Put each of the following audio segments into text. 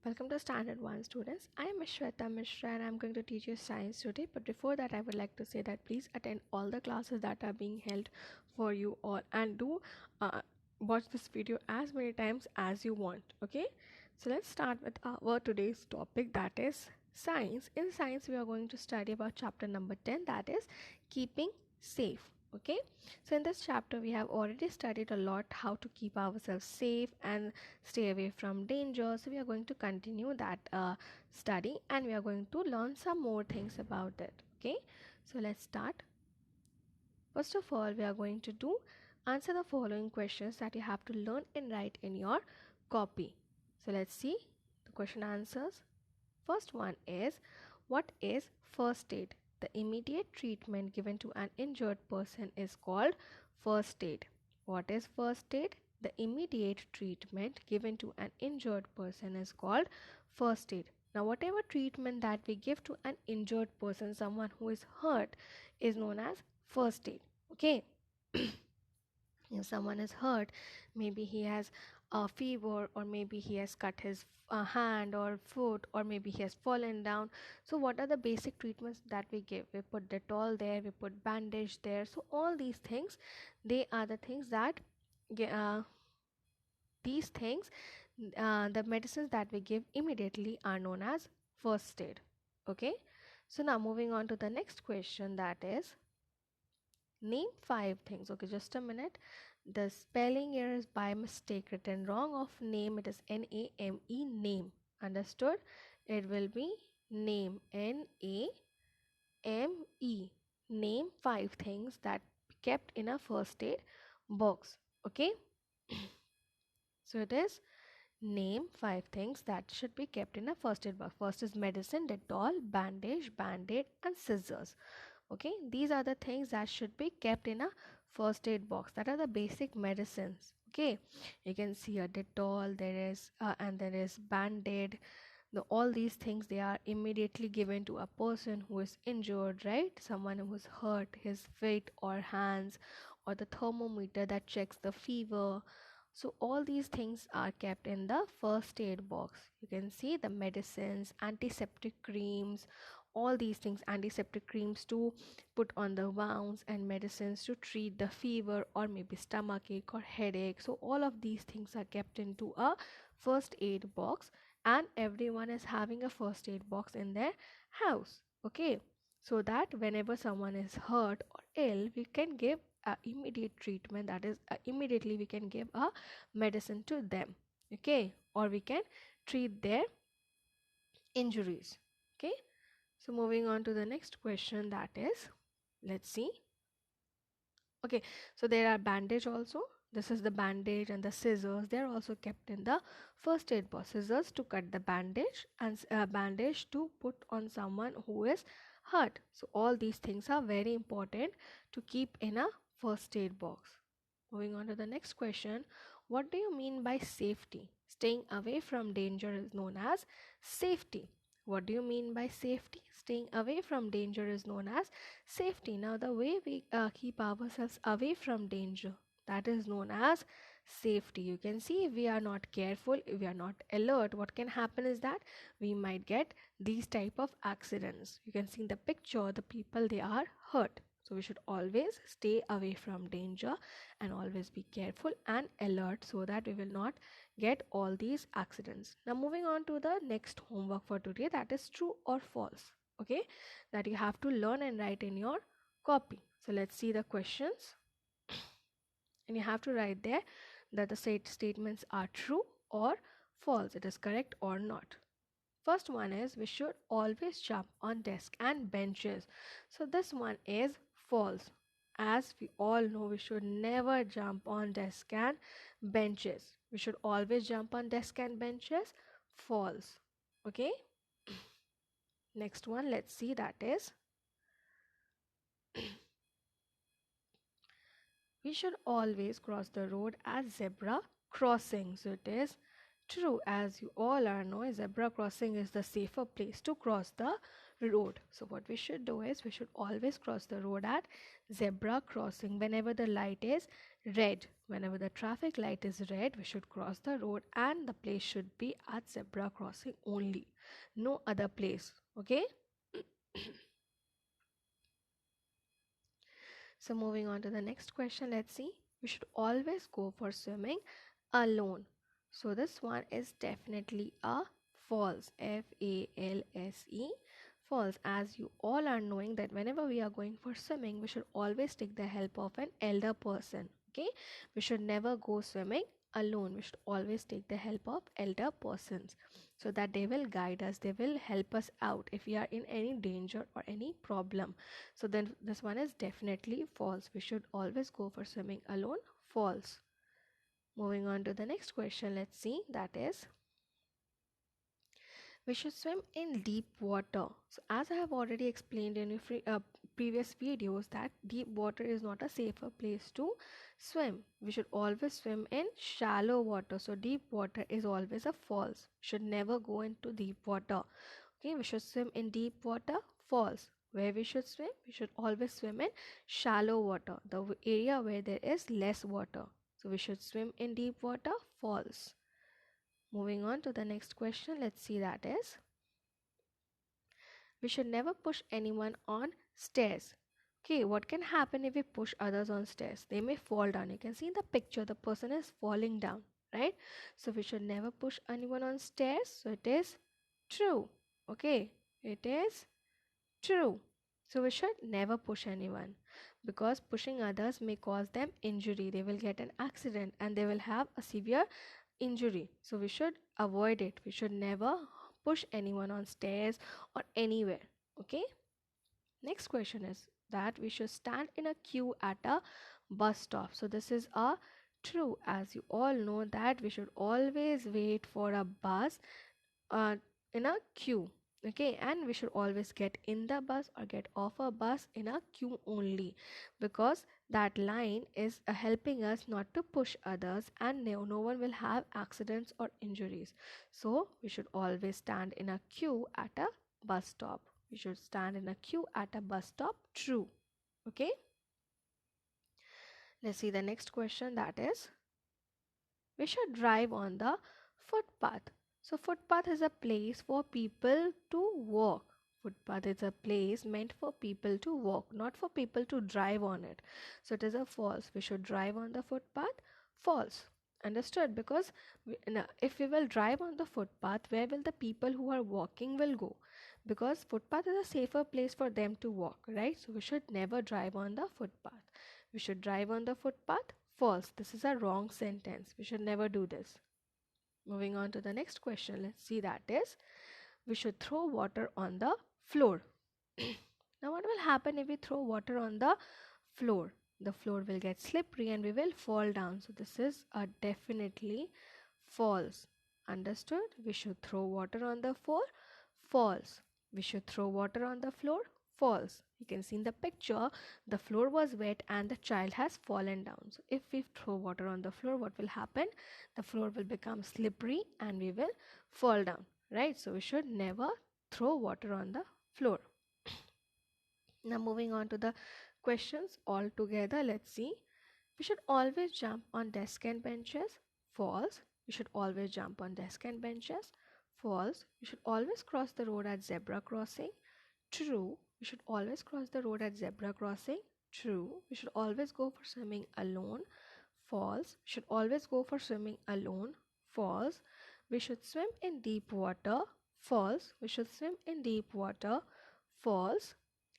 Welcome to Standard 1 students. I am Ms. Shweta Mishra and I am going to teach you science today. But before that, I would like to say that please attend all the classes that are being held for you all and do watch this video as many times as you want. Okay, so let's start with our today's topic, that is science. In science, we are going to study about chapter number 10, that is keeping safe. Okay, so in this chapter we have already studied a lot how to keep ourselves safe and stay away from danger. So we are going to continue that study and we are going to learn some more things about it. Okay, so let's start. First of all, we are going to do answer the following questions that you have to learn and write in your copy. So let's see the question answers. First one is, what is first aid? The immediate treatment given to an injured person is called first aid. What is first aid? The immediate treatment given to an injured person is called first aid. Now, whatever treatment that we give to an injured person, someone who is hurt, is known as first aid. Okay. If someone is hurt, maybe he has a fever, or maybe he has cut his hand or foot, or maybe he has fallen down. So what are the basic treatments that we give? We put Dettol there, we put bandage there. So all these things, they are the things that these things the medicines that we give immediately are known as first aid. Okay, so now moving on to the next question, that is name 5 things. Okay, just a minute. The spelling here is by mistake written wrong. Of name, it is N-A-M-E, name. Understood? It will be name, N-A-M-E. Name 5 things that kept in a first aid box. Okay. So it is name 5 things that should be kept in a first aid box. First is medicine, Dettol, bandage, band-aid, and scissors. Okay, these are the things that should be kept in a first aid box. That are the basic medicines. Okay, you can see a Dettol, there is and there is band-aid. All these things, they are immediately given to a person who is injured, right? Someone who is hurt, his feet or hands, or the thermometer that checks the fever. So all these things are kept in the first aid box. You can see the medicines, antiseptic creams, all these things, antiseptic creams to put on the wounds, and medicines to treat the fever or maybe stomachache or headache. So all of these things are kept into a first aid box, and everyone is having a first aid box in their house. Okay, so that whenever someone is hurt or ill, we can give immediate treatment, that is immediately we can give a medicine to them. Okay, or we can treat their injuries. Okay, so moving on to the next question, that is, let's see. Okay, so there are bandage also. This is the bandage, and the scissors, they are also kept in the first aid box. Scissors to cut the bandage, and bandage to put on someone who is hurt. So all these things are very important to keep in a first aid box. Moving on to the next question, what do you mean by safety? Staying away from danger is known as safety. What do you mean by safety? Staying away from danger is known as safety. Now, the way we keep ourselves away from danger, that is known as safety. You can see, if we are not careful, if we are not alert, what can happen is that we might get these type of accidents. You can see in the picture, the people, they are hurt. So we should always stay away from danger and always be careful and alert, so that we will not get all these accidents. Now moving on to the next homework for today, that is true or false. Okay, that you have to learn and write in your copy. So let's see the questions, and you have to write there that the statements are true or false, it is correct or not. First one is, we should always jump on desk and benches. So this one is false. As we all know, we should never jump on desk and benches. We should always jump on desk and benches. False. Okay. Next one, let's see, that is, we should always cross the road at zebra crossing. So it is True, as you all are know, zebra crossing is the safer place to cross the road. So what we should do is we should always cross the road at zebra crossing whenever the light is red. Whenever the traffic light is red, we should cross the road and the place should be at zebra crossing only. No other place. Okay? So moving on to the next question, let's see. We should always go for swimming alone. So this one is definitely a false. False. False. As you all are knowing that whenever we are going for swimming, we should always take the help of an elder person. Okay, we should never go swimming alone. We should always take the help of elder persons so that they will guide us, they will help us out if we are in any danger or any problem. So then this one is definitely false. We should always go for swimming alone. False. Moving on to the next question, let's see. That is, we should swim in deep water. So as I have already explained in previous videos that deep water is not a safer place to swim. We should always swim in shallow water. So deep water is always a false. Should never go into deep water. Okay, we should swim in deep water. False. Where we should swim? We should always swim in shallow water, the area where there is less water. So we should swim in deep water. False. Moving on to the next question, let's see. That is, we should never push anyone on stairs. Okay, what can happen if we push others on stairs? They may fall down. You can see in the picture the person is falling down, right? So we should never push anyone on stairs. So it is true. Okay, it is true. So we should never push anyone because pushing others may cause them injury. They will get an accident and they will have a severe injury. So we should avoid it. We should never push anyone on stairs or anywhere. Okay. Next question is that we should stand in a queue at a bus stop. So this is a true, as you all know that we should always wait for a bus uh, in a queue. Okay, and we should always get in the bus or get off a bus in a queue only because that line is helping us not to push others and no one will have accidents or injuries. So we should always stand in a queue at a bus stop. We should stand in a queue at a bus stop. True. Okay, let's see the next question. That is, we should drive on the footpath. So footpath is a place for people to walk. Footpath is a place meant for people to walk, not for people to drive on it. So it is a false. We should drive on the footpath. False. Understood? Because if we will drive on the footpath, where will the people who are walking will go? Because footpath is a safer place for them to walk, right? So we should never drive on the footpath. We should drive on the footpath. False. This is a wrong sentence. We should never do this. Moving on to the next question. Let's see. That is, we should throw water on the floor. Now what will happen if we throw water on the floor? The floor will get slippery and we will fall down. So this is a definitely false. Understood? We should throw water on the floor. False. We should throw water on the floor. False. You can see in the picture the floor was wet and the child has fallen down. So if we throw water on the floor, what will happen? The floor will become slippery and we will fall down, right? So we should never throw water on the floor. Now moving on to the questions all together, let's see. We should always jump on desks and benches. False. We should always jump on desks and benches. False. We should always cross the road at zebra crossing. True. We should always cross the road at zebra crossing. True. We should always go for swimming alone. False. We should always go for swimming alone. False. We should swim in deep water. False. We should swim in deep water. False.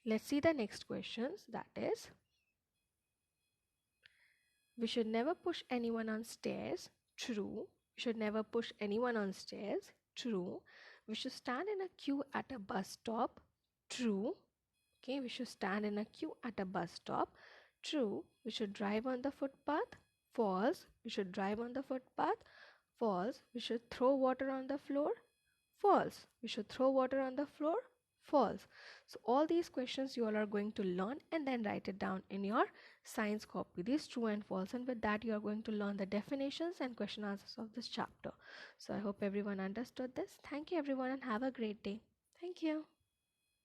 Let's see the next questions. That is, we should never push anyone on stairs. True. We should never push anyone on stairs. True. We should stand in a queue at a bus stop. True. Okay, we should stand in a queue at a bus stop. True. We should drive on the footpath. False. We should drive on the footpath. False. We should throw water on the floor. False. We should throw water on the floor. false. So all these questions you all are going to learn and then write it down in your science copy, these true and false, and with that you are going to learn the definitions and question answers of this chapter. So I hope everyone understood this. Thank you everyone and have a great day. Thank you.